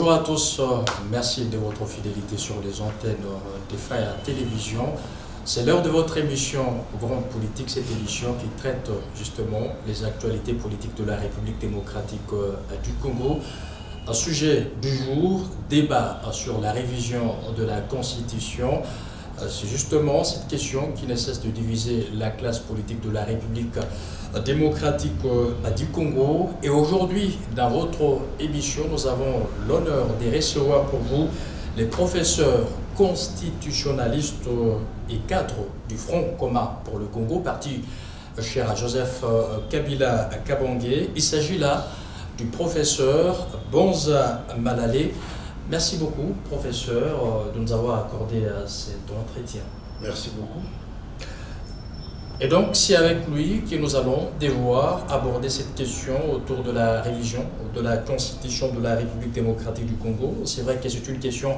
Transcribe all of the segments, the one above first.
Bonjour à tous, merci de votre fidélité sur les antennes des Frères Télévision. C'est l'heure de votre émission Grande Politique, cette émission qui traite justement les actualités politiques de la République démocratique du Congo. Un sujet du jour, débat sur la révision de la Constitution. C'est justement cette question qui ne cesse de diviser la classe politique de la République démocratique du Congo. Et aujourd'hui, dans votre émission, nous avons l'honneur de recevoir pour vous les professeurs constitutionnalistes et cadres du Front commun pour le Congo, parti cher à Joseph Kabila Kabange. Il s'agit là du professeur Bonza Malale. Merci beaucoup, professeur, de nous avoir accordé cet entretien. Merci beaucoup. Et donc, c'est avec lui que nous allons devoir aborder cette question autour de la révision de la Constitution de la République démocratique du Congo. C'est vrai que c'est une question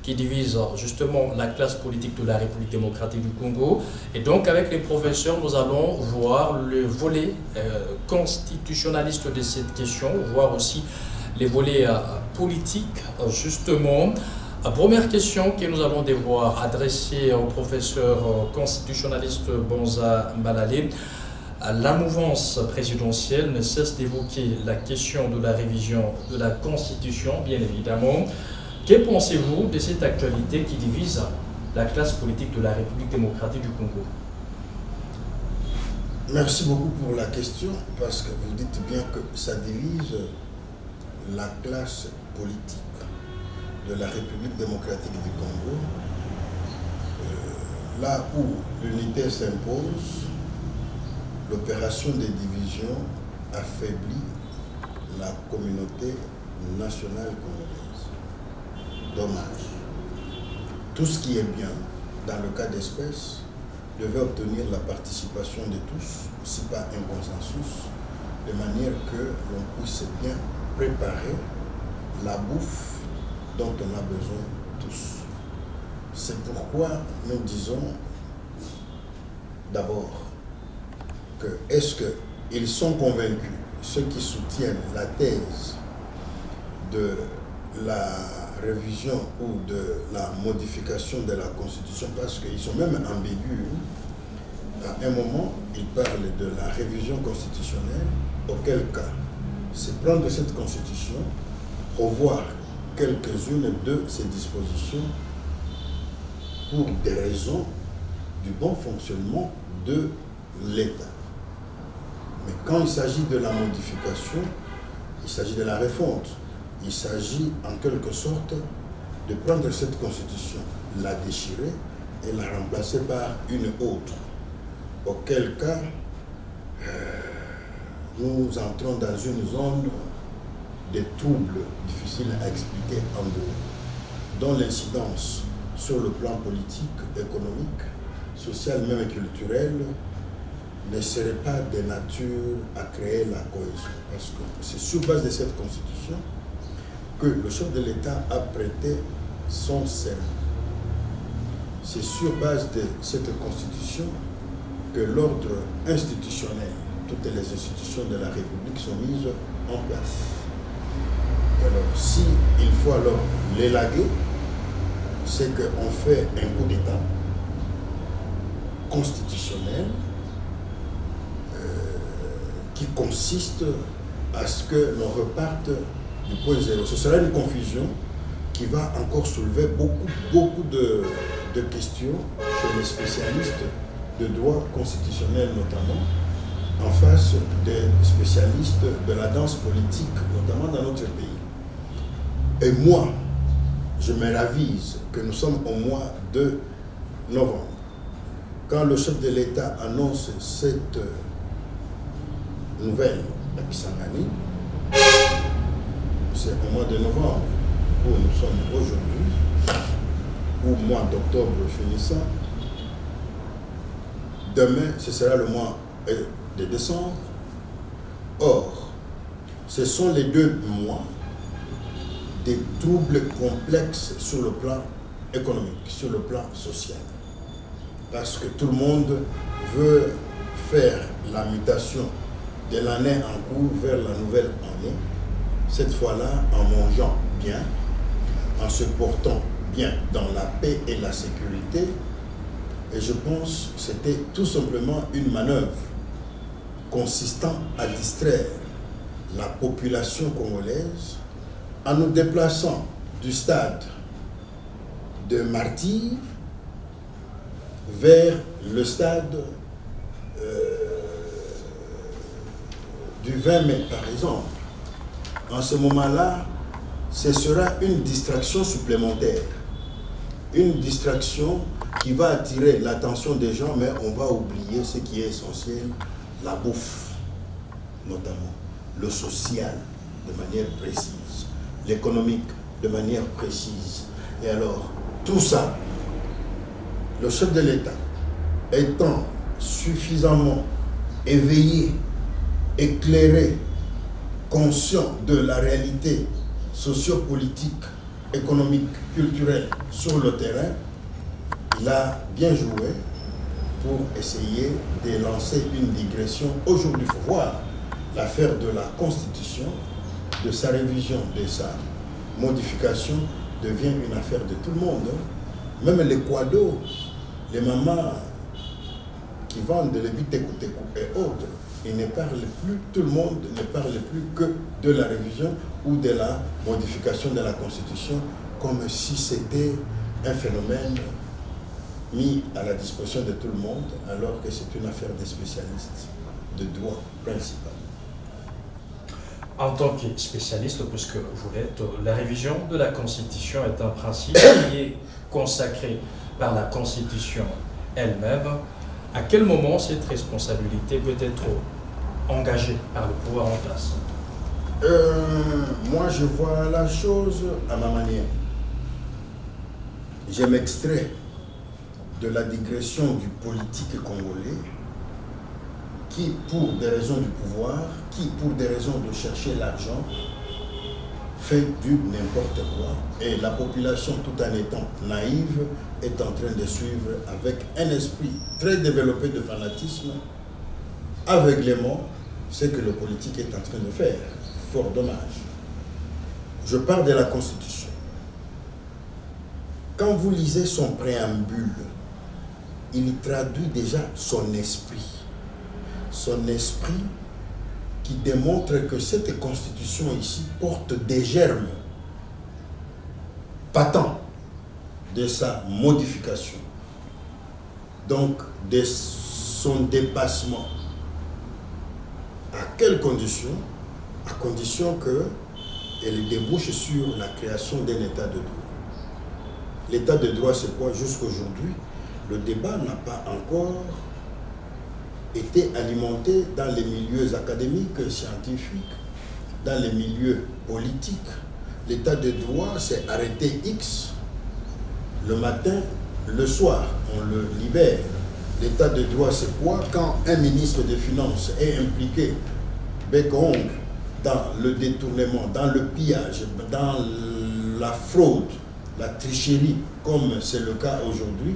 qui divise justement la classe politique de la République démocratique du Congo. Et donc, avec les professeurs, nous allons voir le volet constitutionnaliste de cette question, voir aussi les volets politiques, justement. Première question que nous allons devoir adresser au professeur constitutionnaliste Bonza Malale. La mouvance présidentielle ne cesse d'évoquer la question de la révision de la Constitution, bien évidemment. Que pensez-vous de cette actualité qui divise la classe politique de la République démocratique du Congo? Merci beaucoup pour la question, parce que vous dites bien que ça divise la classe politique de la République démocratique du Congo. Là où l'unité s'impose, l'opération des divisions affaiblit la communauté nationale congolaise. Dommage. Tout ce qui est bien, dans le cas d'espèce, devait obtenir la participation de tous, si pas un consensus, de manière que l'on puisse bien préparer la bouffe dont on a besoin tous. C'est pourquoi nous disons d'abord que est-ce qu'ils sont convaincus, ceux qui soutiennent la thèse de la révision ou de la modification de la Constitution, parce qu'ils sont même ambigus. À un moment, ils parlent de la révision constitutionnelle, auquel cas, c'est prendre cette Constitution, revoir quelques-unes de ses dispositions pour des raisons du bon fonctionnement de l'État. Mais quand il s'agit de la modification, il s'agit de la refonte. Il s'agit en quelque sorte de prendre cette Constitution, la déchirer et la remplacer par une autre. Auquel cas, nous entrons dans une zone de troubles difficiles à expliquer en gros, dont l'incidence sur le plan politique, économique, social, même culturel, ne serait pas de nature à créer la cohésion. Parce que c'est sur base de cette Constitution que le chef de l'État a prêté son serment. C'est sur base de cette Constitution que l'ordre institutionnel, toutes les institutions de la République sont mises en place. Alors, si il faut alors l'élaguer, c'est qu'on fait un coup d'État constitutionnel qui consiste à ce que l'on reparte du point zéro. Ce sera une confusion qui va encore soulever beaucoup de questions chez les spécialistes de droit constitutionnel notamment, en face des spécialistes de la danse politique, notamment dans notre pays. Et moi, je me ravise que nous sommes au mois de novembre. Quand le chef de l'État annonce cette nouvelle à Kisangani, c'est au mois de novembre où nous sommes aujourd'hui, ou mois d'octobre finissant. Demain, ce sera le mois de décembre. Or, ce sont les 2 mois des troubles complexes sur le plan économique, sur le plan social. Parce que tout le monde veut faire la mutation de l'année en cours vers la nouvelle année, cette fois-là en mangeant bien, en se portant bien dans la paix et la sécurité. Et je pense que c'était tout simplement une manœuvre consistant à distraire la population congolaise en nous déplaçant du stade de martyrs vers le stade du 20 mai, par exemple. En ce moment-là, ce sera une distraction supplémentaire. Une distraction qui va attirer l'attention des gens, mais on va oublier ce qui est essentiel, la bouffe, notamment, le social de manière précise, l'économique de manière précise. Et alors, tout ça, le chef de l'État étant suffisamment éveillé, éclairé, conscient de la réalité sociopolitique, économique, culturelle sur le terrain, il a bien joué pour essayer de lancer une digression. Aujourd'hui, il faut voir l'affaire de la Constitution, de sa révision, de sa modification, devient une affaire de tout le monde. Même les quados, les mamans qui vendent les bitekou-tekou et autres, ils ne parlent plus, tout le monde ne parle plus que de la révision ou de la modification de la Constitution, comme si c'était un phénomène mis à la disposition de tout le monde, alors que c'est une affaire des spécialistes de droit principal. En tant que spécialiste, puisque vous l'êtes, la révision de la Constitution est un principe qui est consacré par la Constitution elle-même. À quel moment cette responsabilité peut être engagée par le pouvoir en place? Moi, je vois la chose à ma manière. Je m'extrais de la digression du politique congolais qui, pour des raisons du pouvoir, qui, pour des raisons de chercher l'argent, fait du n'importe quoi. Et la population, tout en étant naïve, est en train de suivre avec un esprit très développé de fanatisme, aveuglément, ce que le politique est en train de faire. Fort dommage. Je parle de la Constitution. Quand vous lisez son préambule, il traduit déjà son esprit. Son esprit qui démontre que cette Constitution ici porte des germes patents de sa modification, donc de son dépassement. À quelles conditions? À condition qu'elle débouche sur la création d'un état de droit. L'état de droit, c'est quoi? Jusqu'aujourd'hui, le débat n'a pas encore été alimenté dans les milieux académiques, scientifiques, dans les milieux politiques. L'état de droit, c'est arrêter X le matin, le soir, on le libère. L'état de droit, c'est quoi? Quand un ministre des Finances est impliqué, bec ongle, dans le détournement, dans le pillage, dans la fraude, la tricherie, comme c'est le cas aujourd'hui,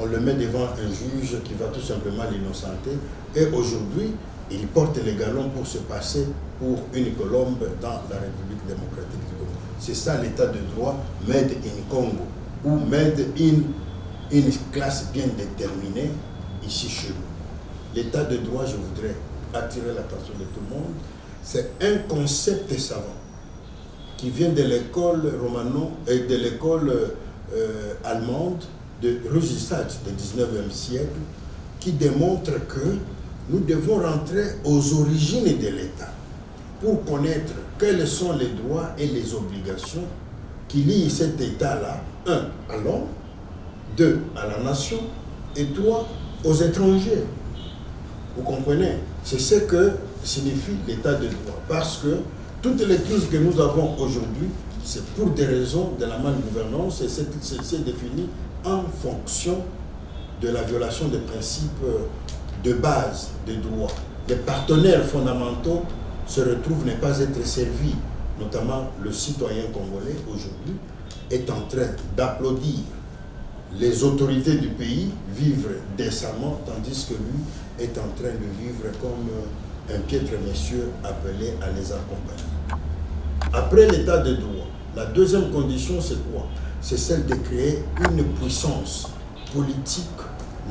on le met devant un juge qui va tout simplement l'innocenter. Et aujourd'hui, il porte les galons pour se passer pour une colombe dans la République démocratique du Congo. C'est ça l'état de droit, made in Congo, ou made in une classe bien déterminée ici chez nous. L'état de droit, je voudrais attirer l'attention de tout le monde, c'est un concept savant qui vient de l'école romano et de l'école allemande de Rüsisath du 19e siècle, qui démontre que nous devons rentrer aux origines de l'État pour connaître quels sont les droits et les obligations qui lient cet État-là, 1, à l'homme, 2, à la nation, et 3, aux étrangers. Vous comprenez? C'est ce que signifie l'état de droit. Parce que toutes les crises que nous avons aujourd'hui, c'est pour des raisons de la malgouvernance et c'est défini en fonction de la violation des principes de base des droits. Les partenaires fondamentaux se retrouvent ne pas être servis, notamment le citoyen congolais aujourd'hui est en train d'applaudir les autorités du pays vivre décemment, tandis que lui est en train de vivre comme un piètre monsieur appelé à les accompagner. Après l'état de droit, La deuxième condition, c'est quoi? C'est celle de créer une puissance politique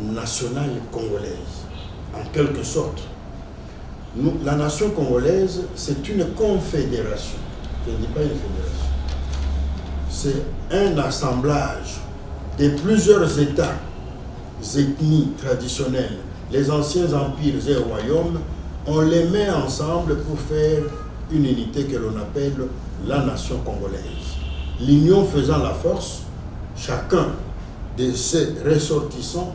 nationale congolaise. En quelque sorte, la nation congolaise, c'est une confédération. Je ne dis pas une fédération. C'est un assemblage de plusieurs États, ethnies traditionnelles, les anciens empires et royaumes. On les met ensemble pour faire une unité que l'on appelle la nation congolaise. L'union faisant la force, chacun de ces ressortissants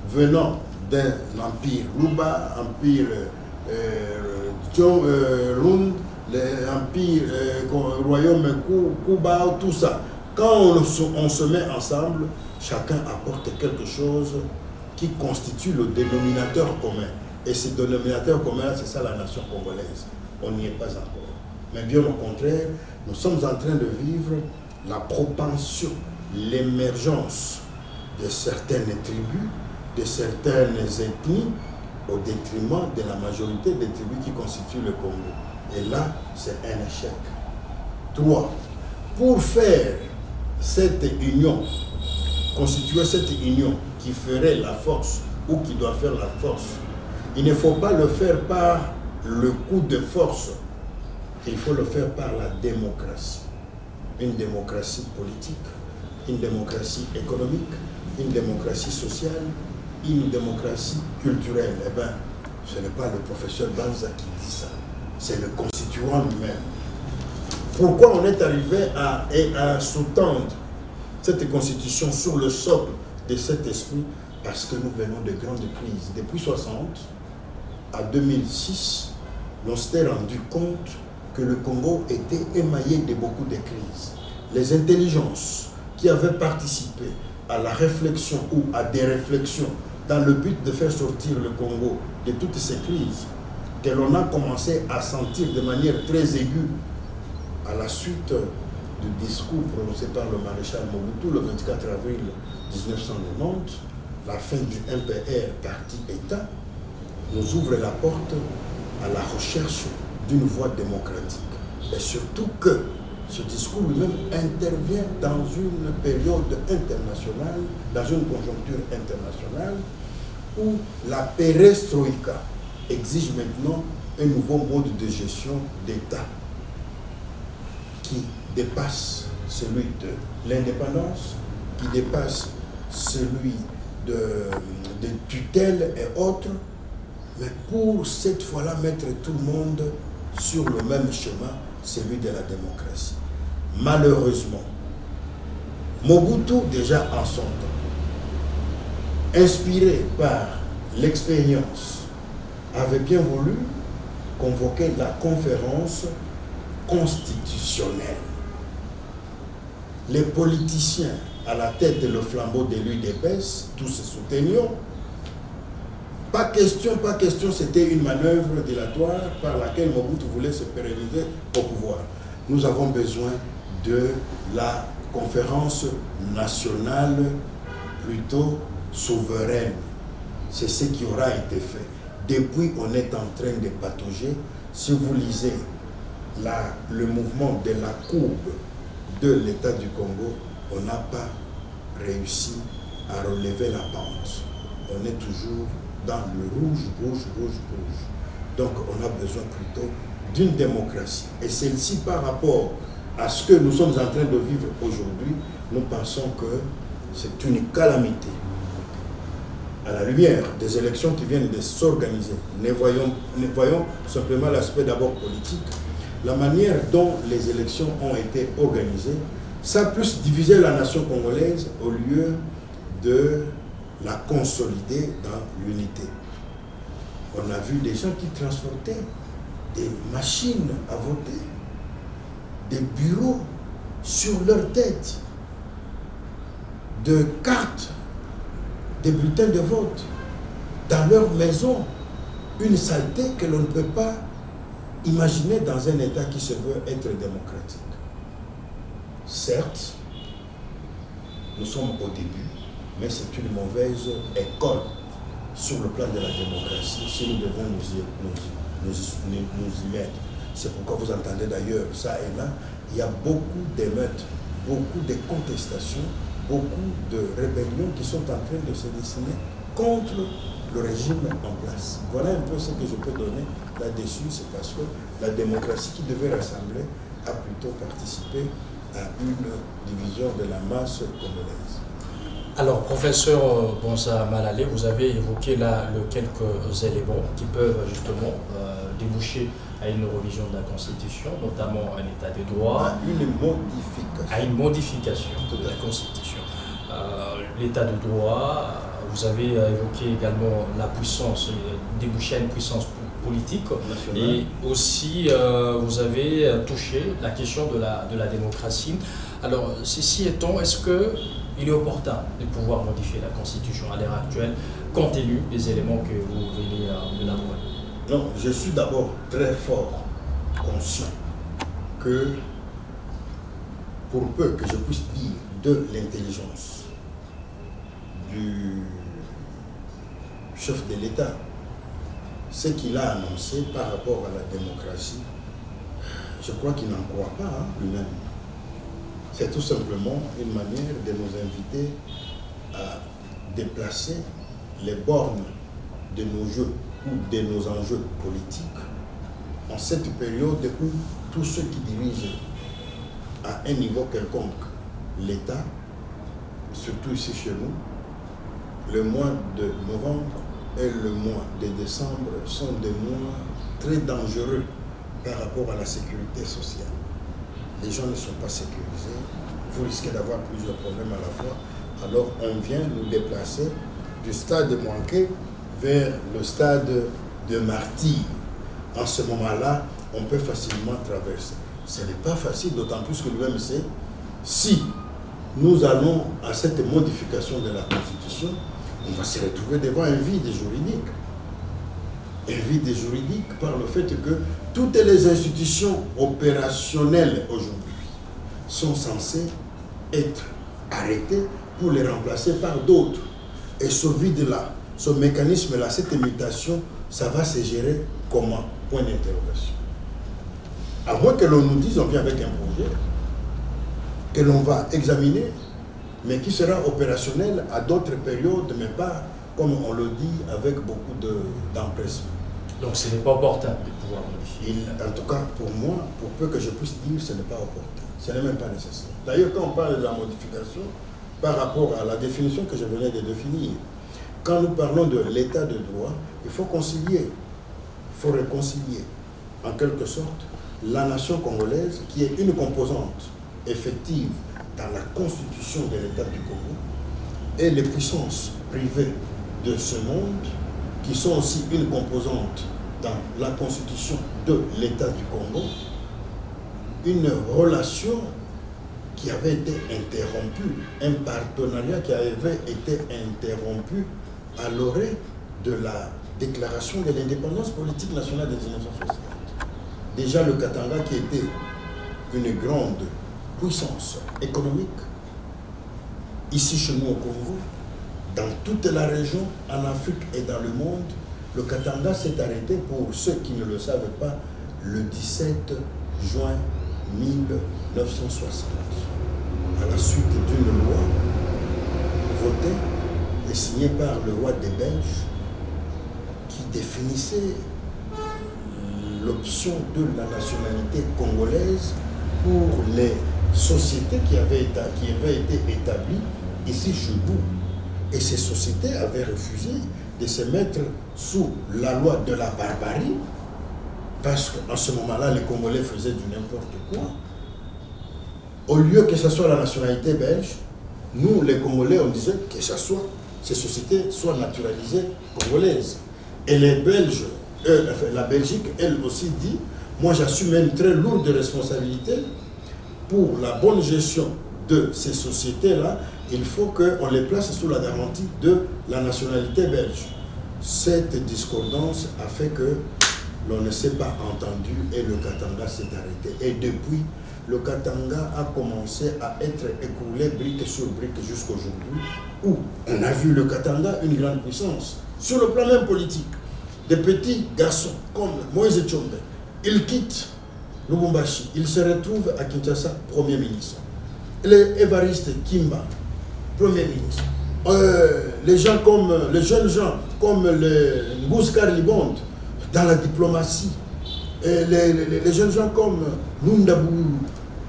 venant d'un empire Luba, empire Rund, l'empire royaume Kuba, tout ça. Quand on se met ensemble, chacun apporte quelque chose qui constitue le dénominateur commun. Et ce dénominateur commun, c'est ça la nation congolaise. On n'y est pas encore. Mais bien au contraire, nous sommes en train de vivre la propension, l'émergence de certaines tribus, de certaines ethnies, au détriment de la majorité des tribus qui constituent le Congo. Et là, c'est un échec. 3. Pour faire cette union, constituer cette union qui ferait la force ou qui doit faire la force, il ne faut pas le faire par le coup de force, il faut le faire par la démocratie. Une démocratie politique, une démocratie économique, une démocratie sociale, une démocratie culturelle. Eh bien, ce n'est pas le professeur Banza qui dit ça, c'est le constituant lui-même. Pourquoi on est arrivé à sous-tendre cette constitution sur le socle de cet esprit? Parce que nous venons de grandes crises. Depuis 1960 à 2006, on s'était rendu compte que le Congo était émaillé de beaucoup de crises. Les intelligences qui avaient participé à la réflexion ou à des réflexions dans le but de faire sortir le Congo de toutes ces crises, que l'on a commencé à sentir de manière très aiguë à la suite du discours prononcé par le maréchal Mobutu le 24 avril 1990, la fin du MPR parti-État, nous ouvre la porte à la recherche d'une voie démocratique. Et surtout que ce discours lui-même intervient dans une période internationale, dans une conjoncture internationale, où la perestroïka exige maintenant un nouveau mode de gestion d'État qui dépasse celui de l'indépendance, qui dépasse celui de tutelle et autres, mais pour cette fois-là mettre tout le monde sur le même schéma, celui de la démocratie. Malheureusement, Mobutu, déjà en son temps, inspiré par l'expérience, avait bien voulu convoquer la conférence constitutionnelle. Les politiciens à la tête de le flambeau de l'UDPS, tous se soutenions. Pas question, c'était une manœuvre dilatoire par laquelle Mobutu voulait se pérenniser au pouvoir. Nous avons besoin de la conférence nationale plutôt souveraine. C'est ce qui aura été fait. Depuis, on est en train de patauger. Si vous lisez le mouvement de la courbe de l'État du Congo, on n'a pas réussi à relever la pente. On est toujours dans le rouge. Donc on a besoin plutôt d'une démocratie. Et celle-ci, par rapport à ce que nous sommes en train de vivre aujourd'hui, nous pensons que c'est une calamité. À la lumière des élections qui viennent de s'organiser, ne voyons simplement l'aspect d'abord politique. La manière dont les élections ont été organisées, ça a plus divisé la nation congolaise au lieu de la consolider dans l'unité. On a vu des gens qui transportaient des machines à voter, des bureaux sur leur tête, de cartes, des bulletins de vote dans leur maison. Une saleté que l'on ne peut pas imaginer dans un État qui se veut être démocratique. Certes, nous sommes au début, mais c'est une mauvaise école sur le plan de la démocratie si nous devons nous y mettre. C'est pourquoi vous entendez d'ailleurs ça et là il y a beaucoup d'émeutes, beaucoup de contestations, beaucoup de rébellions qui sont en train de se dessiner contre le régime en place. Voilà un peu ce que je peux donner là-dessus, c'est parce que la démocratie qui devait rassembler a plutôt participé à une division de la masse congolaise. Alors, professeur Bonza Malale, vous avez évoqué là quelques éléments qui peuvent justement déboucher à une révision de la Constitution, notamment un état de droit. À une modification. À une modification de la Constitution. L'état de droit, vous avez évoqué également la puissance, déboucher à une puissance politique. Nationale. Et aussi, vous avez touché la question de la démocratie. Alors, ceci étant, est-ce qu'il est opportun de pouvoir modifier la Constitution à l'heure actuelle, compte tenu des éléments que vous venez d'élaborer? Non, je suis d'abord très fort conscient que, pour peu que je puisse dire de l'intelligence du chef de l'État, ce qu'il a annoncé par rapport à la démocratie, je crois qu'il n'en croit pas lui-même. C'est tout simplement une manière de nous inviter à déplacer les bornes de nos jeux ou de nos enjeux politiques en cette période où tous ceux qui dirigent à un niveau quelconque l'État, surtout ici chez nous, le mois de novembre et le mois de décembre sont des mois très dangereux par rapport à la sécurité sociale. Les gens ne sont pas sécurisés, vous risquez d'avoir plusieurs problèmes à la fois. Alors on vient nous déplacer du stade manqué vers le stade de martyr. En ce moment-là, on peut facilement traverser. Ce n'est pas facile, d'autant plus que l'UMC, si nous allons à cette modification de la Constitution, on va se retrouver devant un vide juridique. Un vide juridique par le fait que toutes les institutions opérationnelles aujourd'hui sont censées être arrêtées pour les remplacer par d'autres. Et ce vide-là, ce mécanisme-là, cette mutation, ça va se gérer comment? Point d'interrogation. À moins que l'on nous dise, on vient avec un projet que l'on va examiner, mais qui sera opérationnel à d'autres périodes, mais pas, comme on le dit, avec beaucoup d'empressement. Donc ce n'est pas opportun de pouvoir modifier. En tout cas, pour moi, pour peu que je puisse dire, ce n'est pas opportun. Ce n'est même pas nécessaire. D'ailleurs, quand on parle de la modification, par rapport à la définition que je venais de définir, quand nous parlons de l'état de droit, il faut concilier, il faut réconcilier, en quelque sorte, la nation congolaise, qui est une composante effective dans la constitution de l'état du Congo, et les puissances privées de ce monde, qui sont aussi une composante dans la constitution de l'état du Congo, une relation qui avait été interrompue, un partenariat qui avait été interrompu à l'orée de la déclaration de l'indépendance politique nationale de 1960. Déjà le Katanga, qui était une grande puissance économique, ici chez nous au Congo, dans toute la région, en Afrique et dans le monde, le Katanga s'est arrêté, pour ceux qui ne le savent pas, le 17 juin 1960, à la suite d'une loi votée et signée par le roi des Belges, qui définissait l'option de la nationalité congolaise pour les sociétés qui avaient été établies ici chez nous. Et ces sociétés avaient refusé de se mettre sous la loi de la barbarie, parce qu'en ce moment-là, les Congolais faisaient du n'importe quoi. Au lieu que ce soit la nationalité belge, nous, les Congolais, on disait que ces sociétés soient naturalisées congolaises. Et les Belges, la Belgique, elle aussi dit, moi j'assume une très lourde responsabilité pour la bonne gestion de ces sociétés-là. Il faut qu'on les place sous la garantie de la nationalité belge. Cette discordance a fait que l'on ne s'est pas entendu et le Katanga s'est arrêté. Et depuis, le Katanga a commencé à être écroulé brique sur brique jusqu'aujourd'hui, où on a vu le Katanga une grande puissance. Sur le plan même politique, des petits garçons comme Moïse Tchombe, ils quittent Lubumbashi, il se retrouve à Kinshasa, Premier ministre. Les Évariste Kimba, Premier ministre. Les jeunes gens comme les Ngouskar Libonde, dans la diplomatie. Et les jeunes gens comme Nundabou,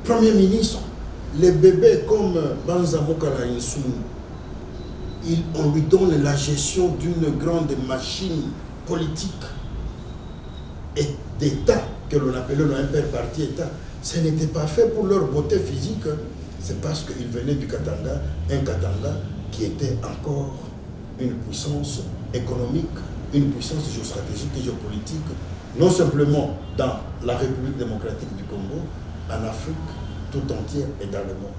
Premier ministre. Les bébés comme Banza Mokala Insou, on lui donne la gestion d'une grande machine politique et d'État, que l'on appelait un père parti État. Ce n'était pas fait pour leur beauté physique, c'est parce qu'ils venaient du Katanga, un Katanga qui était encore une puissance économique, une puissance géostratégique et géopolitique, non simplement dans la République démocratique du Congo, en Afrique tout entière et dans le monde.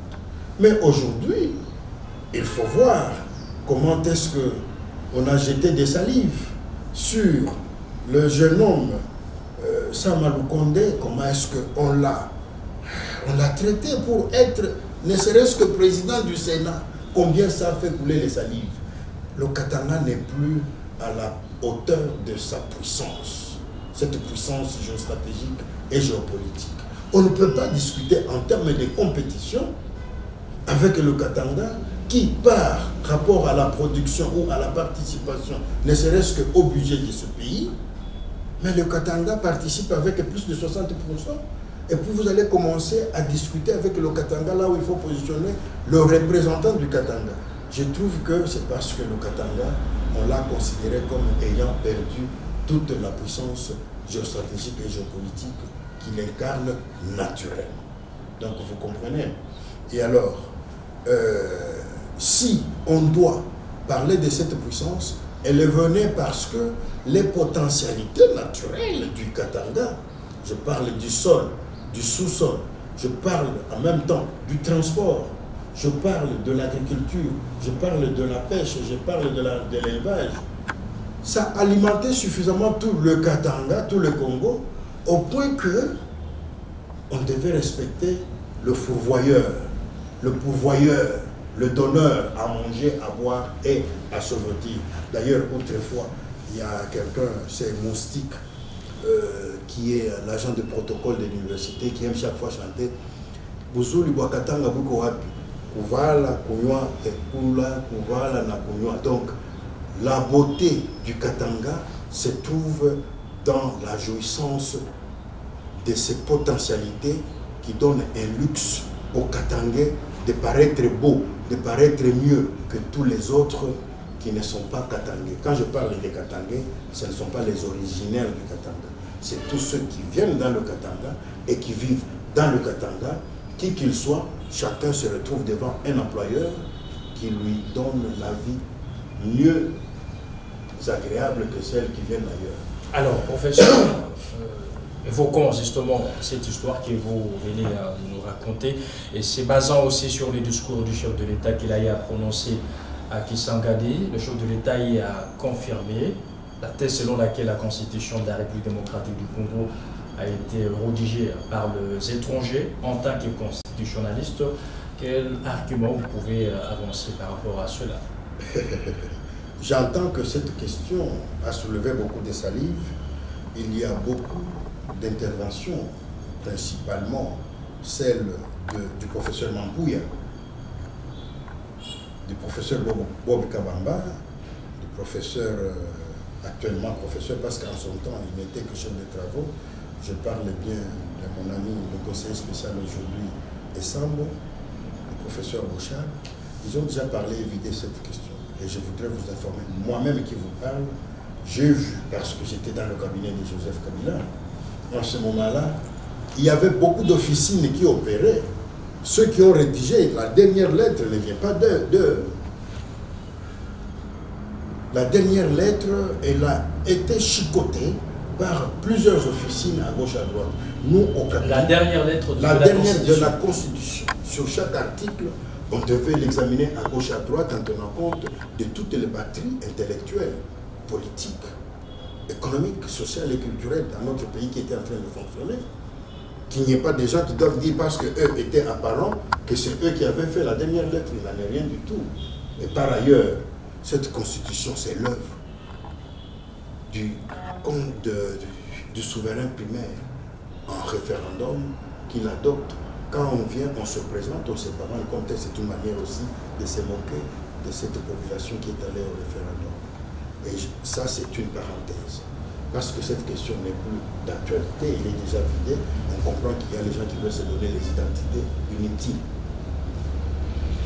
Mais aujourd'hui, il faut voir comment est-ce qu'on a jeté des salives sur le jeune homme Samalou Kondé, comment est-ce qu'on l'a traité pour être, ne serait-ce que président du Sénat. Combien ça fait couler les salives? Le Katanga n'est plus à la hauteur de sa puissance, cette puissance géostratégique et géopolitique. On ne peut pas discuter en termes de compétition avec le Katanga qui, par rapport à la production ou à la participation, ne serait-ce qu'au budget de ce pays, mais le Katanga participe avec plus de 60%. Et puis vous allez commencer à discuter avec le Katanga là où il faut positionner le représentant du Katanga. Je trouve que c'est parce que le Katanga, on l'a considéré comme ayant perdu toute la puissance géostratégique et géopolitique qu'il incarne naturellement. Donc vous comprenez. Et alors, si on doit parler de cette puissance, elle est venue parce que les potentialités naturelles du Katanga, je parle du sol, du sous-sol, je parle en même temps du transport, je parle de l'agriculture, je parle de la pêche, je parle de l'élevage, ça alimentait suffisamment tout le Katanga, tout le Congo, au point que on devait respecter le fourvoyeur, le pourvoyeur, le donneur à manger, à boire et à se vêtir. D'ailleurs, autrefois, il y a quelqu'un, c'est Moustique, qui est l'agent de protocole de l'université, qui aime chaque fois chanter Buzuli Bwakatanga Buko Wapi, Kuvala, Kunywa, Ekula, Kuvala, Nakunywa. Donc, la beauté du Katanga se trouve dans la jouissance de ces potentialités qui donnent un luxe au Katangais de paraître beau, de paraître mieux que tous les autres qui ne sont pas Katangais. Quand je parle des Katangais, ce ne sont pas les originaires du Katanga. C'est tous ceux qui viennent dans le Katanga et qui vivent dans le Katanga, qui qu'ils soient, chacun se retrouve devant un employeur qui lui donne la vie mieux agréable que celle qui vient d'ailleurs. Alors, professeur, évoquons justement cette histoire que vous venez à nous raconter, et c'est basant aussi sur les discours du chef de l'État qu'il a eu à prononcer à Kisangani. Le chef de l'État y a confirmé la thèse selon laquelle la Constitution de la République démocratique du Congo a été rédigée par les étrangers en tant que constitutionnaliste. Quel argument vous pouvez avancer par rapport à cela? J'entends que cette question a soulevé beaucoup de salive. Il y a beaucoup d'interventions, principalement celle du professeur Mampouya, du professeur Bob Kabamba, du professeur, actuellement professeur, parce qu'en son temps, il n'était que chef de travaux. Je parle bien de mon ami, le conseiller spécial aujourd'hui, Essambo, le professeur Bouchard. Ils ont déjà parlé, évidé cette question. Et je voudrais vous informer, moi-même qui vous parle, j'ai vu, parce que j'étais dans le cabinet de Joseph Kabila, en ce moment-là, il y avait beaucoup d'officines qui opéraient. Ceux qui ont rédigé la dernière lettre ne vient pas d'eux. La dernière lettre, elle a été chicotée par plusieurs officines à gauche à droite. Nous, au cabinet, la dernière lettre de la Constitution. Sur chaque article, on devait l'examiner à gauche à droite en tenant compte de toutes les batteries intellectuelles, politiques, économiques, sociales et culturelles dans notre pays qui étaient en train de fonctionner. Qu'il n'y ait pas des gens qui doivent dire parce qu'eux étaient apparents que c'est eux qui avaient fait la dernière lettre. Il n'en est rien du tout. Et par ailleurs, cette constitution, c'est l'œuvre du souverain primaire. en référendum qu'il adopte. Quand on vient, on se présente, on se parle, le contexte, c'est une manière aussi de se moquer de cette population qui est allée au référendum. Et ça, c'est une parenthèse. Parce que cette question n'est plus d'actualité, il est déjà vidé. On comprend qu'il y a les gens qui veulent se donner les identités inutiles.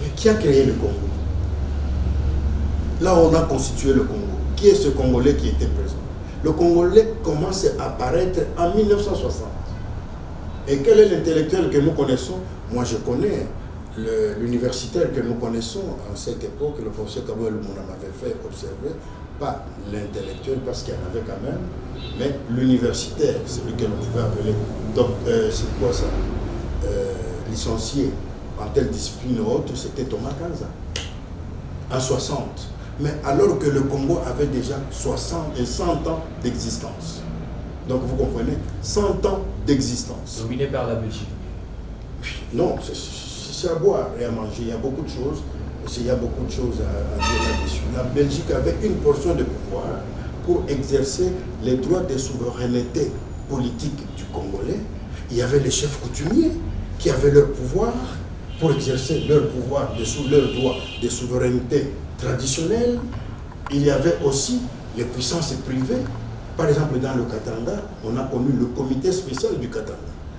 Mais qui a créé le Congo? Là, on a constitué le Congo. Qui est ce Congolais qui était présent? Le Congolais commence à apparaître en 1960. Et quel est l'intellectuel que nous connaissons? Moi, je connais l'universitaire que nous connaissons en cette époque, le professeur Kaboué Lumuna m'avait fait observer, pas l'intellectuel parce qu'il y en avait quand même, mais l'universitaire, celui que l'on pouvait appeler, c'est quoi ça, licencié en telle discipline ou autre, c'était Thomas Kanza, en 60. Mais alors que le Congo avait déjà 60 et 100 ans d'existence. Donc vous comprenez, 100 ans d'existence. Dominé par la Belgique. Non, c'est à boire et à manger. Il y a beaucoup de choses. Il y a beaucoup de choses à dire là-dessus. La Belgique avait une portion de pouvoir pour exercer les droits de souveraineté politique du Congolais. Il y avait les chefs coutumiers qui avaient leur pouvoir pour exercer leur pouvoir, leurs droits de souveraineté traditionnelle. Il y avait aussi les puissances privées. Par exemple, dans le Katanga, on a connu le comité spécial du Katanga.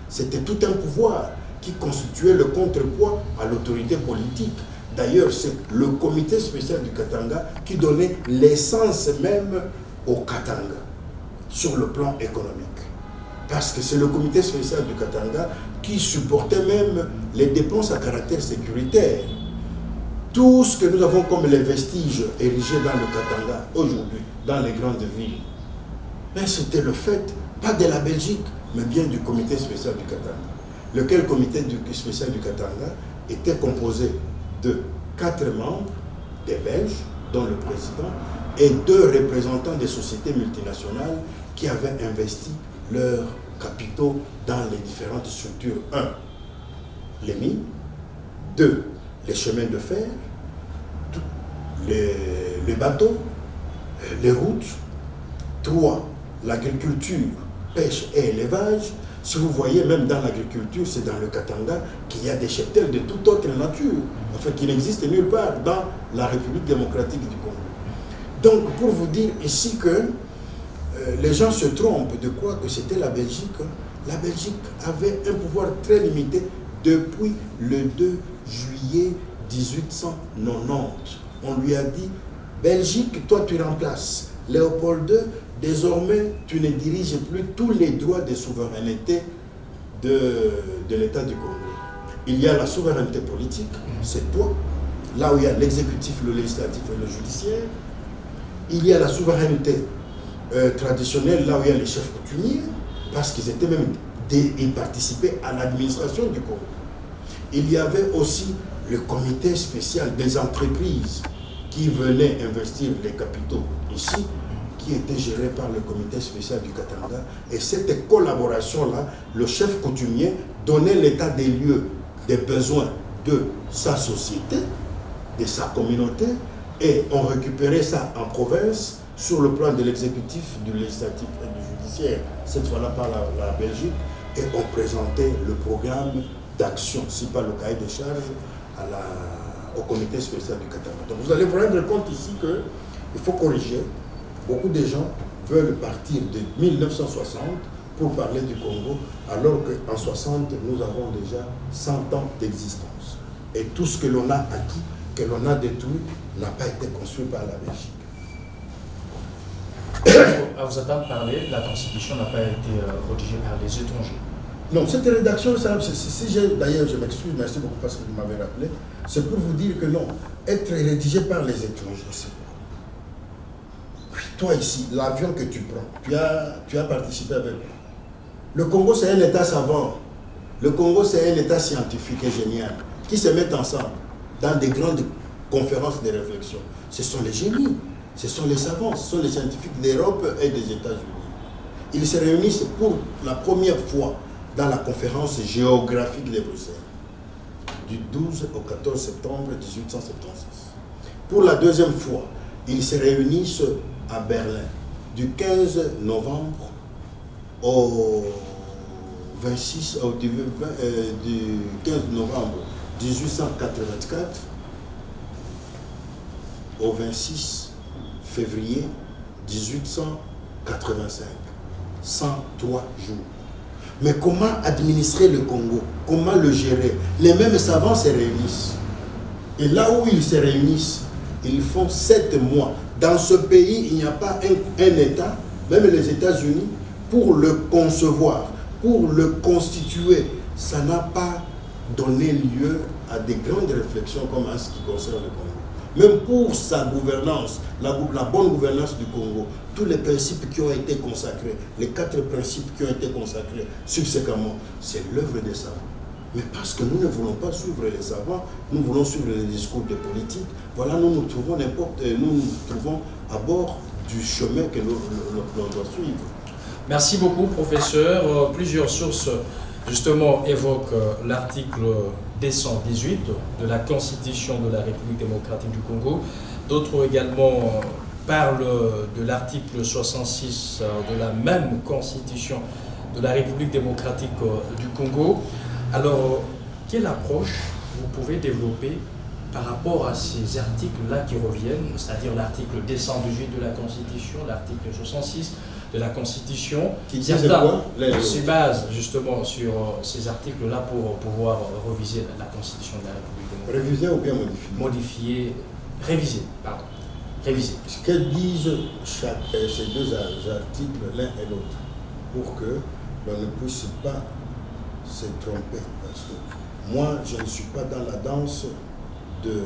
C'était tout un pouvoir qui constituait le contrepoids à l'autorité politique. D'ailleurs, c'est le comité spécial du Katanga qui donnait l'essence même au Katanga sur le plan économique. Parce que c'est le comité spécial du Katanga qui supportait même les dépenses à caractère sécuritaire. Tout ce que nous avons comme les vestiges érigés dans le Katanga aujourd'hui, dans les grandes villes, mais c'était le fait, pas de la Belgique, mais bien du comité spécial du Katanga. Lequel comité spécial du Katanga était composé de 4 membres, des Belges, dont le président, et 2 représentants des sociétés multinationales qui avaient investi leurs capitaux dans les différentes structures. 1. Les mines. 2. Les chemins de fer. Les bateaux. Les routes. 3. L'agriculture, pêche et élevage. Si vous voyez, même dans l'agriculture, c'est dans le Katanga qu'il y a des cheptels de toute autre nature, enfin qui n'existent nulle part dans la République démocratique du Congo. Donc, pour vous dire ici que les gens se trompent de quoi que c'était la Belgique. La Belgique avait un pouvoir très limité depuis le 2 juillet 1890. On lui a dit, Belgique, toi tu remplaces Léopold II. Désormais, tu ne diriges plus tous les droits de souveraineté de l'État du Congo. Il y a la souveraineté politique, c'est toi, là où il y a l'exécutif, le législatif et le judiciaire. Il y a la souveraineté traditionnelle, là où il y a les chefs coutumiers, parce qu'ils étaient même, ils participaient à l'administration du Congo. Il y avait aussi le comité spécial des entreprises qui venaient investir les capitaux ici, qui était géré par le comité spécial du Katanga. Et cette collaboration-là, le chef coutumier donnait l'état des lieux, des besoins de sa société, de sa communauté, et on récupérait ça en province sur le plan de l'exécutif, du législatif et du judiciaire, cette fois-là par la Belgique, et on présentait le programme d'action, si pas le cahier de charges, au comité spécial du Katanga. Donc vous allez vous rendre compte ici qu'il faut corriger. Beaucoup de gens veulent partir de 1960 pour parler du Congo, alors qu'en 60, nous avons déjà 100 ans d'existence. Et tout ce que l'on a acquis, que l'on a détruit, n'a pas été construit par la Belgique. À vous entendre parler, la Constitution n'a pas été rédigée par les étrangers. Non, cette rédaction, d'ailleurs je m'excuse, merci beaucoup parce que vous m'avez rappelé, c'est pour vous dire que non, être rédigé par les étrangers, c'est quoi? Toi ici, l'avion que tu prends, tu as participé avec moi. Le Congo, c'est un État savant. Le Congo, c'est un État scientifique et génial qui se met ensemble dans des grandes conférences de réflexion. Ce sont les génies, ce sont les savants, ce sont les scientifiques d'Europe et des États-Unis. Ils se réunissent pour la première fois dans la conférence géographique de Bruxelles, du 12 au 14 septembre 1876. Pour la deuxième fois, ils se réunissent à Berlin, du 15 novembre au 26, du 15 novembre 1884 au 26 février 1885. 103 jours. Mais comment administrer le Congo? Comment le gérer? Les mêmes savants se réunissent. Et là où ils se réunissent, ils font 7 mois. Dans ce pays, il n'y a pas un État, même les États-Unis, pour le concevoir, pour le constituer. Ça n'a pas donné lieu à des grandes réflexions comme en ce qui concerne le Congo. Même pour sa gouvernance, la bonne gouvernance du Congo, tous les principes qui ont été consacrés, les 4 principes qui ont été consacrés subséquemment, c'est l'œuvre des savants. Mais parce que nous ne voulons pas suivre les savants, nous voulons suivre les discours des politiques, voilà, nous nous trouvons à bord du chemin que l'on doit suivre. Merci beaucoup, professeur. Plusieurs sources, justement, évoquent l'article 218 de la Constitution de la République démocratique du Congo. D'autres également parlent de l'article 66 de la même Constitution de la République démocratique du Congo. Alors, quelle approche vous pouvez développer par rapport à ces articles-là qui reviennent, c'est-à-dire l'article 218 de la Constitution, l'article 66 de la Constitution, qui se basent justement sur ces articles-là pour pouvoir réviser la Constitution de la République. Réviser ou bien modifier? Modifier, réviser, pardon. Réviser. Ce que disent ces 2 articles l'un et l'autre, pour que l'on ne puisse pas se tromper. Parce que moi, je ne suis pas dans la danse de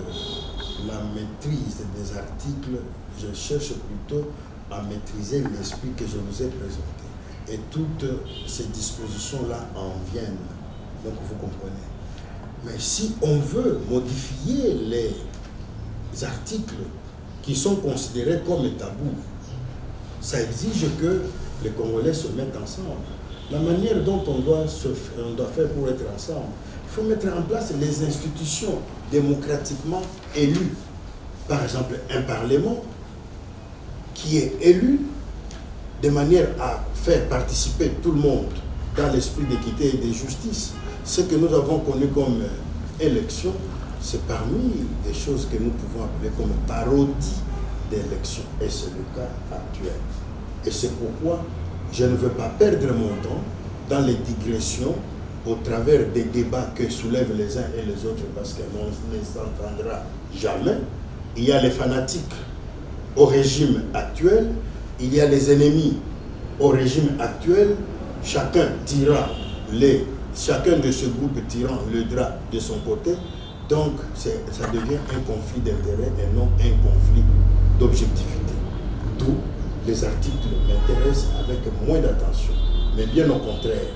la maîtrise des articles, je cherche plutôt à maîtriser l'esprit que je vous ai présenté. Et toutes ces dispositions-là en viennent. Donc vous comprenez. Mais si on veut modifier les articles qui sont considérés comme tabous, ça exige que les Congolais se mettent ensemble. La manière dont on doit faire pour être ensemble, il faut mettre en place les institutions démocratiquement élues. Par exemple, un parlement qui est élu de manière à faire participer tout le monde dans l'esprit d'équité et de justice. Ce que nous avons connu comme élection, c'est parmi des choses que nous pouvons appeler comme parodie d'élection. Et c'est le cas actuel. Et c'est pourquoi je ne veux pas perdre mon temps dans les digressions au travers des débats que soulèvent les uns et les autres, parce qu'on ne s'entendra jamais. Il y a les fanatiques au régime actuel, il y a les ennemis au régime actuel, chacun de ce groupe tirant le drap de son côté. Donc ça devient un conflit d'intérêts et non un conflit d'objectivité. D'où les articles m'intéressent avec moins d'attention. Mais bien au contraire,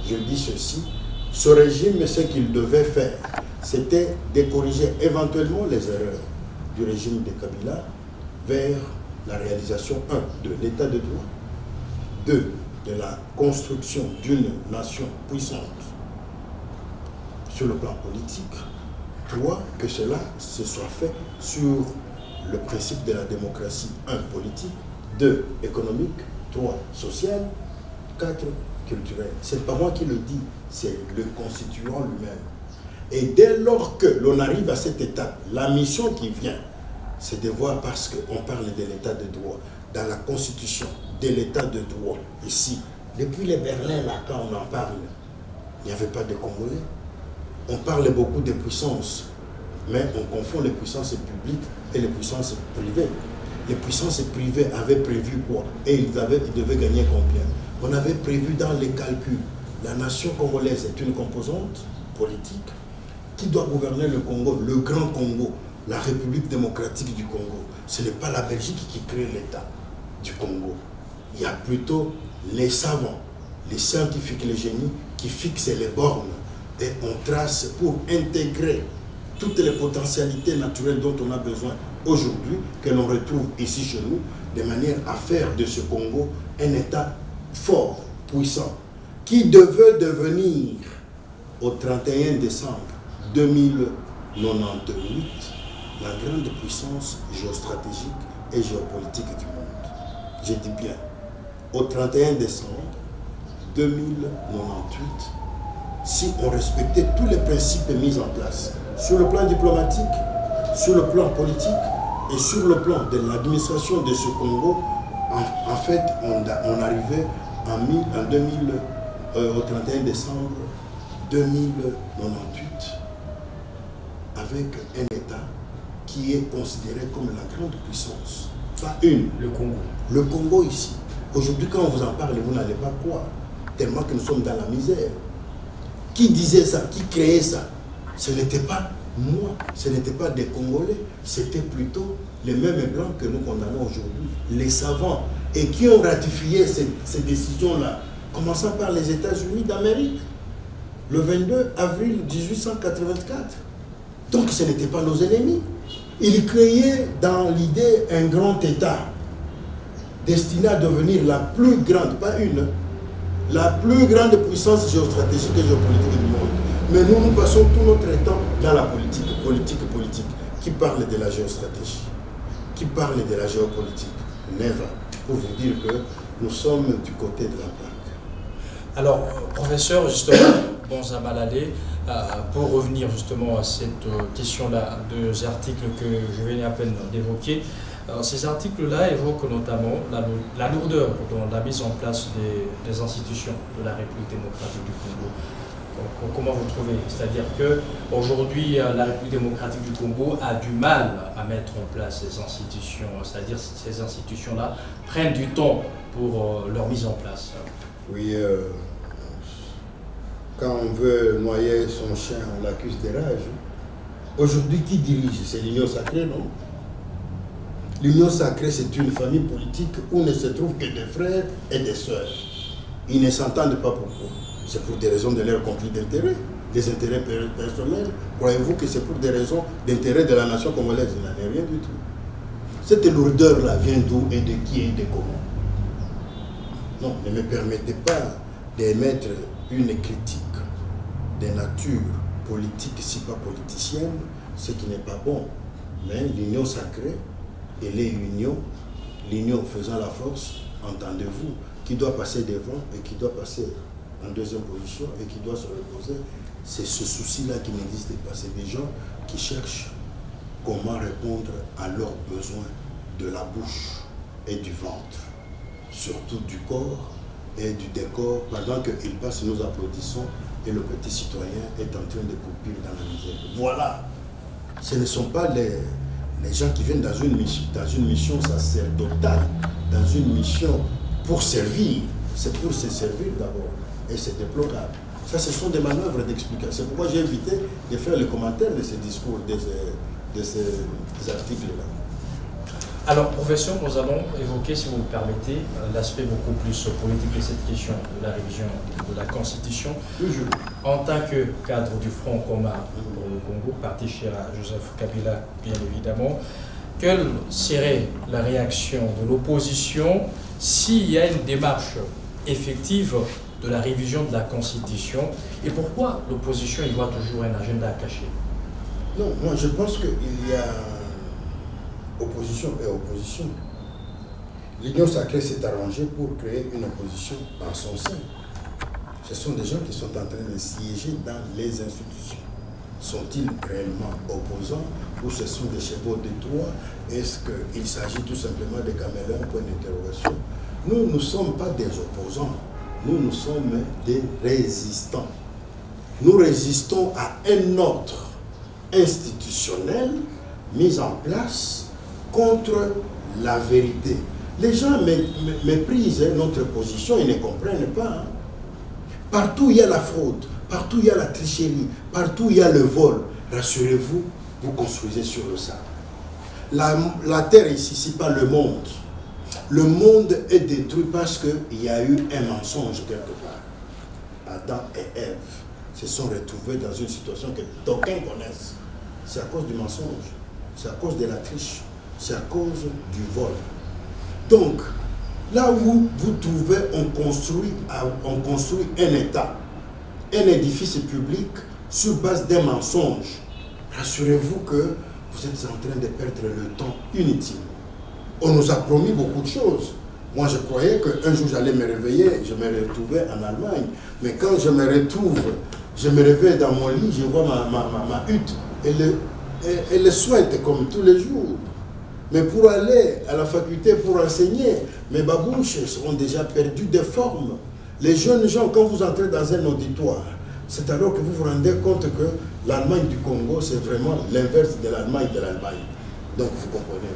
je dis ceci, ce régime, ce qu'il devait faire, c'était de corriger éventuellement les erreurs du régime de Kabila vers la réalisation 1. de l'état de droit, 2. de la construction d'une nation puissante sur le plan politique, 3. que cela se soit fait sur le principe de la démocratie, 1. politique, 2. économique, 3. social, 4. culturel. C'est pas moi qui le dis, c'est le constituant lui-même. Et dès lors que l'on arrive à cette étape, la mission qui vient, c'est de voir, parce qu'on parle de l'état de droit, dans la constitution de l'état de droit, ici, depuis les Berlin, là, quand on en parle, il n'y avait pas de Congolais. On parle beaucoup de puissances, mais on confond les puissances publiques et les puissances privées. Les puissances privées avaient prévu quoi? Et ils devaient gagner combien? On avait prévu dans les calculs, la nation congolaise est une composante politique qui doit gouverner le Congo, le grand Congo, la République démocratique du Congo. Ce n'est pas la Belgique qui crée l'État du Congo. Il y a plutôt les savants, les scientifiques, les génies qui fixent les bornes et on trace pour intégrer toutes les potentialités naturelles dont on a besoin aujourd'hui, que l'on retrouve ici chez nous, de manière à faire de ce Congo un État fort, puissant, qui devait devenir au 31 décembre 2098 la grande puissance géostratégique et géopolitique du monde. Je dis bien, au 31 décembre 2098 si on respectait tous les principes mis en place sur le plan diplomatique, sur le plan politique et sur le plan de l'administration de ce Congo. En fait, on arrivait au 31 décembre 2098 avec un État qui est considéré comme la grande puissance. Pas une. Le Congo. Le Congo ici. Aujourd'hui, quand on vous en parle, vous n'allez pas croire. Tellement que nous sommes dans la misère. Qui disait ça? Qui créait ça? Ce n'était pas moi, ce n'était pas des Congolais, c'était plutôt les mêmes blancs que nous condamnons aujourd'hui, les savants, et qui ont ratifié ces décisions-là, commençant par les États-Unis d'Amérique, le 22 avril 1884. Donc ce n'étaient pas nos ennemis. Ils créaient dans l'idée un grand État, destiné à devenir la plus grande, pas une, la plus grande puissance géostratégique et géopolitique du monde. Mais nous passons tout notre temps dans la politique, qui parle de la géostratégie, qui parle de la géopolitique. Never, pour vous dire que nous sommes du côté de la plaque. Alors, professeur, justement, Bonza Malalé, pour revenir justement à cette question-là, deux articles que je venais à peine d'évoquer, ces articles-là évoquent notamment la lourdeur dans la mise en place des institutions de la République démocratique du Congo. Donc, comment vous trouvez? C'est-à-dire qu'aujourd'hui, la République démocratique du Congo a du mal à mettre en place ces institutions, c'est-à-dire que ces institutions-là prennent du temps pour leur mise en place. Oui, quand on veut noyer son chien, on l'accuse de rage. Aujourd'hui, qui dirige? C'est l'Union sacrée, non? L'Union sacrée, c'est une famille politique où ne se trouvent que des frères et des sœurs. Ils ne s'entendent pas pourquoi. C'est pour des raisons de leur conflit d'intérêts, des intérêts personnels. Croyez-vous que c'est pour des raisons d'intérêt de la nation congolaise? Il n'en est rien du tout. Cette lourdeur-là vient d'où et de qui et de comment? Non, ne me permettez pas d'émettre une critique de nature politique, si pas politicienne, ce qui n'est pas bon. Mais l'union sacrée, elle est l'union faisant la force, entendez-vous, qui doit passer devant et qui doit passer en deuxième position et qui doit se reposer. C'est ce souci-là qui n'existe pas. C'est des gens qui cherchent comment répondre à leurs besoins de la bouche et du ventre, surtout du corps et du décor. Pendant qu'ils passent, nous applaudissons et le petit citoyen est en train de couper dans la misère. Voilà. Ce ne sont pas les gens qui viennent dans une mission sacerdotale, dans une mission pour servir. C'est pour se servir d'abord. Et c'est déplorable. Ça, ce sont des manœuvres d'explication. C'est pourquoi j'ai évité de faire le commentaire de ces discours, de ces articles-là. Alors, professeur, nous allons évoquer, si vous me permettez, l'aspect beaucoup plus politique de cette question de la révision de la Constitution. Toujours. En tant que cadre du Front commun pour le Congo, parti cher à Joseph Kabila, bien évidemment, quelle serait la réaction de l'opposition s'il y a une démarche effective de la révision de la Constitution? Et pourquoi l'opposition y voit toujours un agenda caché? Non, moi je pense qu'il y a opposition et opposition. L'Union sacrée s'est arrangée pour créer une opposition en son sein. Ce sont des gens qui sont en train de siéger dans les institutions. Sont-ils réellement opposants ou ce sont des chevaux de Troie? Est-ce qu'il s'agit tout simplement de caméléons? Point d'interrogation. Nous ne sommes pas des opposants. Nous sommes des résistants. Nous résistons à un ordre institutionnel mis en place contre la vérité. Les gens méprisent notre position, ils ne comprennent pas. Partout il y a la fraude, partout il y a la tricherie, partout il y a le vol. Rassurez-vous, vous construisez sur le sable. La terre ici, ce n'est pas le monde. Le monde est détruit parce qu'il y a eu un mensonge quelque part. Adam et Ève se sont retrouvés dans une situation que d'aucuns connaissent. C'est à cause du mensonge, c'est à cause de la triche, c'est à cause du vol. Donc, là où vous trouvez, on construit un État, un édifice public sur base d'un mensonge. Rassurez-vous que vous êtes en train de perdre le temps inutile. On nous a promis beaucoup de choses. Moi, je croyais qu'un jour, j'allais me réveiller, je me retrouvais en Allemagne. Mais quand je me retrouve, je me réveille dans mon lit, je vois ma hutte. Elle le souhaite comme tous les jours. Mais pour aller à la faculté, pour enseigner, mes babouches ont déjà perdu des formes. Les jeunes gens, quand vous entrez dans un auditoire, c'est alors que vous vous rendez compte que l'Allemagne du Congo, c'est vraiment l'inverse de l'Allemagne de l'Allemagne. Donc vous comprenez.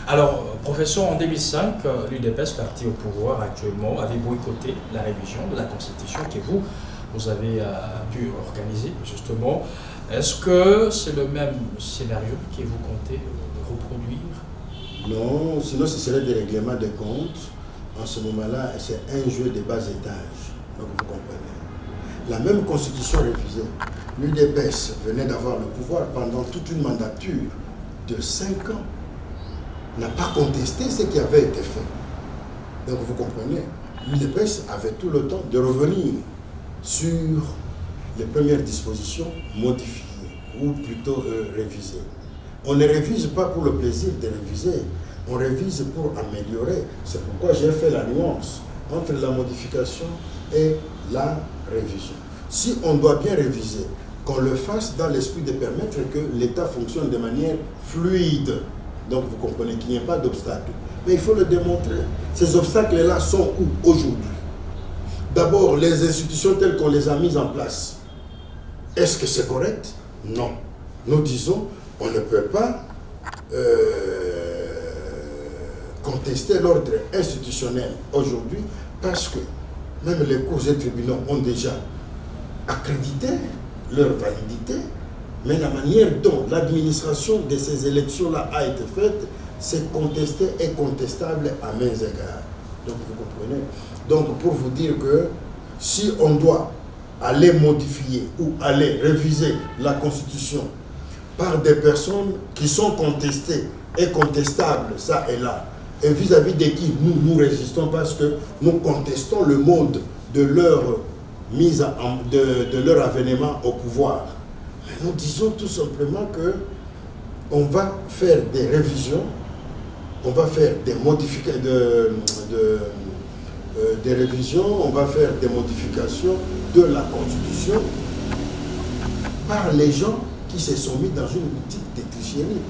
Alors, professeur, en 2005, l'UDPS, parti au pouvoir actuellement, avait boycotté la révision de la Constitution que vous avez pu organiser, justement. Est-ce que c'est le même scénario que vous comptez reproduire? Non, sinon ce serait des règlements de compte. En ce moment-là, c'est un jeu de bas étage. Donc vous comprenez. La même Constitution révisée, l'UDPS venait d'avoir le pouvoir pendant toute une mandature de 5 ans. N'a pas contesté ce qui avait été fait. Donc vous comprenez, l'UDPS avait tout le temps de revenir sur les premières dispositions modifiées ou plutôt révisées. On ne révise pas pour le plaisir de réviser, on révise pour améliorer. C'est pourquoi j'ai fait la nuance entre la modification et la révision. Si on doit bien réviser, qu'on le fasse dans l'esprit de permettre que l'État fonctionne de manière fluide. Donc vous comprenez qu'il n'y a pas d'obstacle. Mais il faut le démontrer. Ces obstacles-là sont où aujourd'hui? D'abord, les institutions telles qu'on les a mises en place. Est-ce que c'est correct? Non. Nous disons, on ne peut pas contester l'ordre institutionnel aujourd'hui parce que même les cours et tribunaux ont déjà accrédité leur validité, mais la manière dont l'administration de ces élections-là a été faite, c'est contesté et contestable à mains égards. Donc vous comprenez. Donc pour vous dire que si on doit aller modifier ou aller réviser la Constitution par des personnes qui sont contestées et contestables, ça et là, et vis-à-vis de qui nous résistons parce que nous contestons le mode de leur mise de leur avènement au pouvoir. Mais nous disons tout simplement que on va faire des révisions, on va faire des modifications, des révisions, on va faire des modifications de la Constitution par les gens qui se sont mis dans une boutique de tricherie.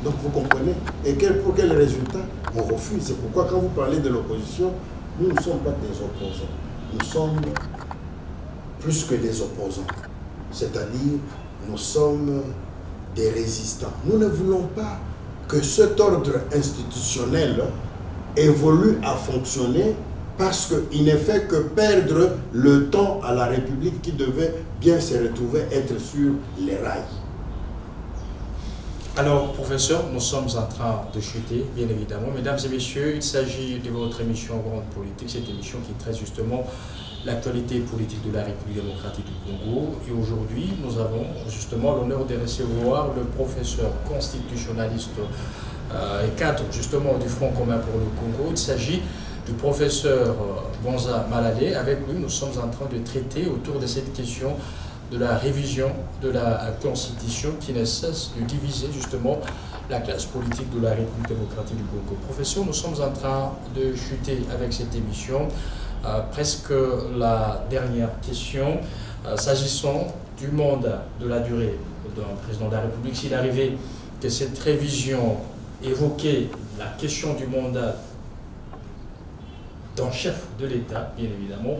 Donc vous comprenez. Et pour quel résultat? On refuse. C'est pourquoi quand vous parlez de l'opposition, nous ne sommes pas des opposants. Nous sommes plus que des opposants. C'est-à-dire, nous sommes des résistants. Nous ne voulons pas que cet ordre institutionnel évolue à fonctionner parce qu'il ne fait que perdre le temps à la République qui devait bien se retrouver être sur les rails. Alors, professeur, nous sommes en train de chuter, bien évidemment. Mesdames et messieurs, il s'agit de votre émission Grande Politique, cette émission qui traite justement l'actualité politique de la République démocratique du Congo. Et aujourd'hui, nous avons justement l'honneur de recevoir le professeur constitutionnaliste et cadre justement du Front commun pour le Congo. Il s'agit du professeur Bonza Malalé. Avec lui, nous sommes en train de traiter autour de cette question de la révision de la Constitution qui ne cesse de diviser justement la classe politique de la République démocratique du Congo. Professeur, nous sommes en train de chuter avec cette émission. Presque la dernière question, s'agissant du mandat, de la durée d'un président de la République, s'il arrivait que cette révision évoquait la question du mandat d'un chef de l'État, bien évidemment,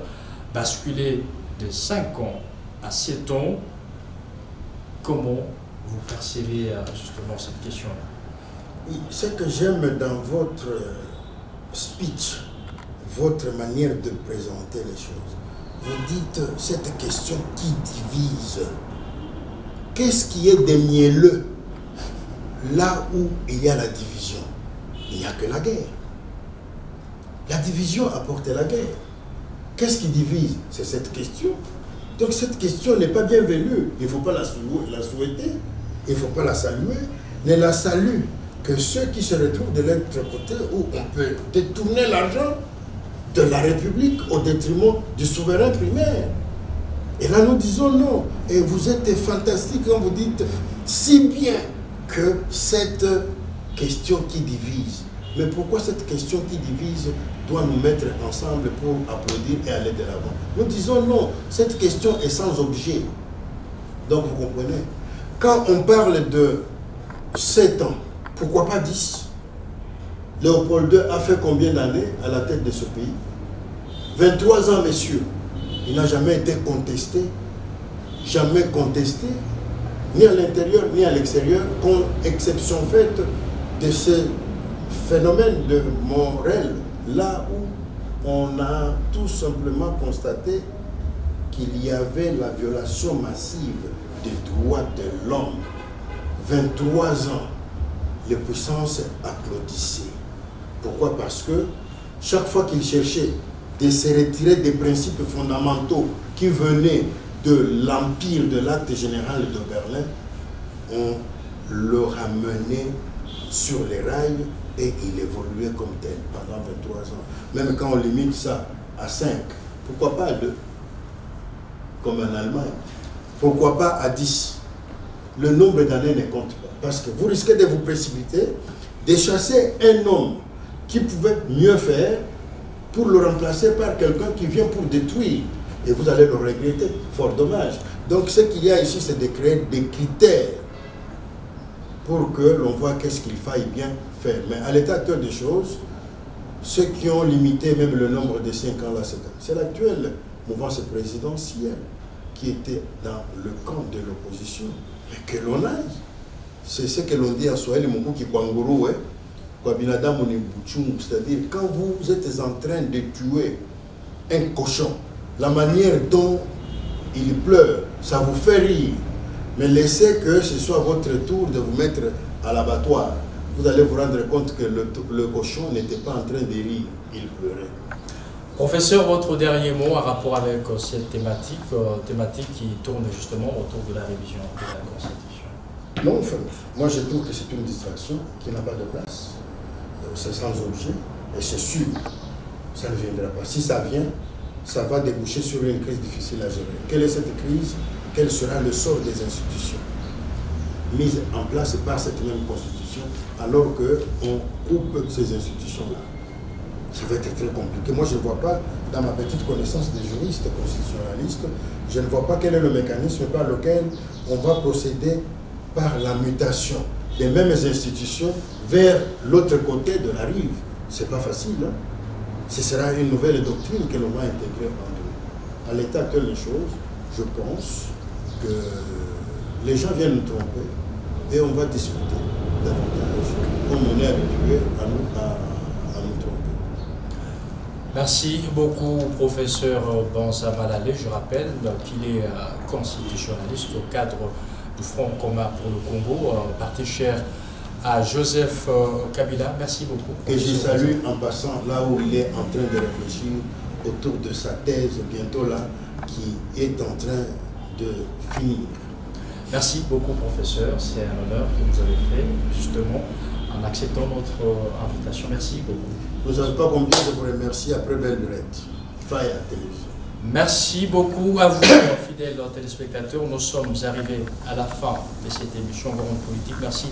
basculer de 5 ans à 7 ans, comment vous percevez justement cette question-là? Oui, ce que j'aime dans votre speech, votre manière de présenter les choses, vous dites cette question qui divise. Qu'est-ce qui est de mielleux là où il y a la division? Il n'y a que la guerre. La division apporte la guerre. Qu'est-ce qui divise? C'est cette question. Donc cette question n'est pas bienvenue. Il ne faut pas la souhaiter, il ne faut pas la saluer. Ne la salue que ceux qui se retrouvent de l'autre côté où on peut détourner l'argent de la République au détriment du souverain primaire. Et là nous disons non. Et vous êtes fantastique quand vous dites si bien que cette question qui divise, Mais pourquoi cette question qui divise doit nous mettre ensemble pour applaudir et aller de l'avant? Nous disons non, cette question est sans objet. Donc vous comprenez, quand on parle de 7 ans, pourquoi pas 10? Léopold II a fait combien d'années à la tête de ce pays? 23 ans, messieurs. Il n'a jamais été contesté, ni à l'intérieur ni à l'extérieur, exception faite de ce phénomène de Morel, là où on a tout simplement constaté qu'il y avait la violation massive des droits de l'homme. 23 ans, les puissances applaudissaient. Pourquoi? Parce que chaque fois qu'ils cherchaient de se retirer des principes fondamentaux qui venaient de l'empire de l'acte général de Berlin, on le ramenait sur les rails et il évoluait comme tel pendant 23 ans. Même quand on limite ça à 5, pourquoi pas à 2, comme en Allemagne? Pourquoi pas à 10? Le nombre d'années ne compte pas. Parce que vous risquez de vous précipiter, de chasser un homme qui pouvait mieux faire pour le remplacer par quelqu'un qui vient pour détruire. Et vous allez le regretter. Fort dommage. Donc ce qu'il y a ici, c'est de créer des critères pour que l'on voit qu'est-ce qu'il faille bien faire. Mais à l'état actuel des choses, ceux qui ont limité même le nombre de 5 ans là, c'est l'actuelle mouvance présidentielle qui était dans le camp de l'opposition. Mais que l'on aille. C'est ce que l'on dit à Swahili Mukuki Kwanguru, c'est-à-dire quand vous êtes en train de tuer un cochon, la manière dont il pleure, ça vous fait rire. Mais laissez que ce soit votre tour de vous mettre à l'abattoir. Vous allez vous rendre compte que le cochon n'était pas en train de rire, il pleurait. Professeur, votre dernier mot en rapport avec cette thématique qui tourne justement autour de la révision de la Constitution. Non, enfin, moi je trouve que c'est une distraction qui n'a pas de place. C'est sans objet et c'est sûr, ça ne viendra pas. Si ça vient, ça va déboucher sur une crise difficile à gérer. Quelle est cette crise? Quel sera le sort des institutions mises en place par cette même Constitution alors qu'on coupe ces institutions-là? Ça va être très compliqué. Moi, je ne vois pas, dans ma petite connaissance des juristes constitutionnalistes, je ne vois pas quel est le mécanisme par lequel on va procéder par la mutation des mêmes institutions vers l'autre côté de la rive. Ce n'est pas facile. Hein? Ce sera une nouvelle doctrine que l'on va intégrer en nous. À l'état actuel des choses, je pense que les gens viennent nous tromper et on va discuter davantage comme on est habitué à nous tromper. Merci beaucoup, professeur Banza Malale. Je rappelle qu'il est constitutionnaliste au cadre du Front commun pour le Congo, parti cher à Joseph Kabila. Merci beaucoup. Et je salue en passant là où il est en train de réfléchir autour de sa thèse bientôt là, qui est en train de finir. Merci beaucoup, professeur. C'est un honneur que vous avez fait, justement, en acceptant notre invitation. Merci beaucoup. Vous n'avez pas combien de vous remercier après Belle Lurette, Faille à la télévision. Merci beaucoup à vous, fidèles téléspectateurs. Nous sommes arrivés à la fin de cette émission Grande Politique. Merci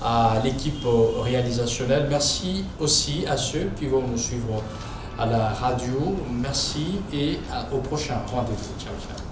à l'équipe réalisationnelle. Merci aussi à ceux qui vont nous suivre à la radio. Merci et au prochain rendez-vous. Ciao, ciao.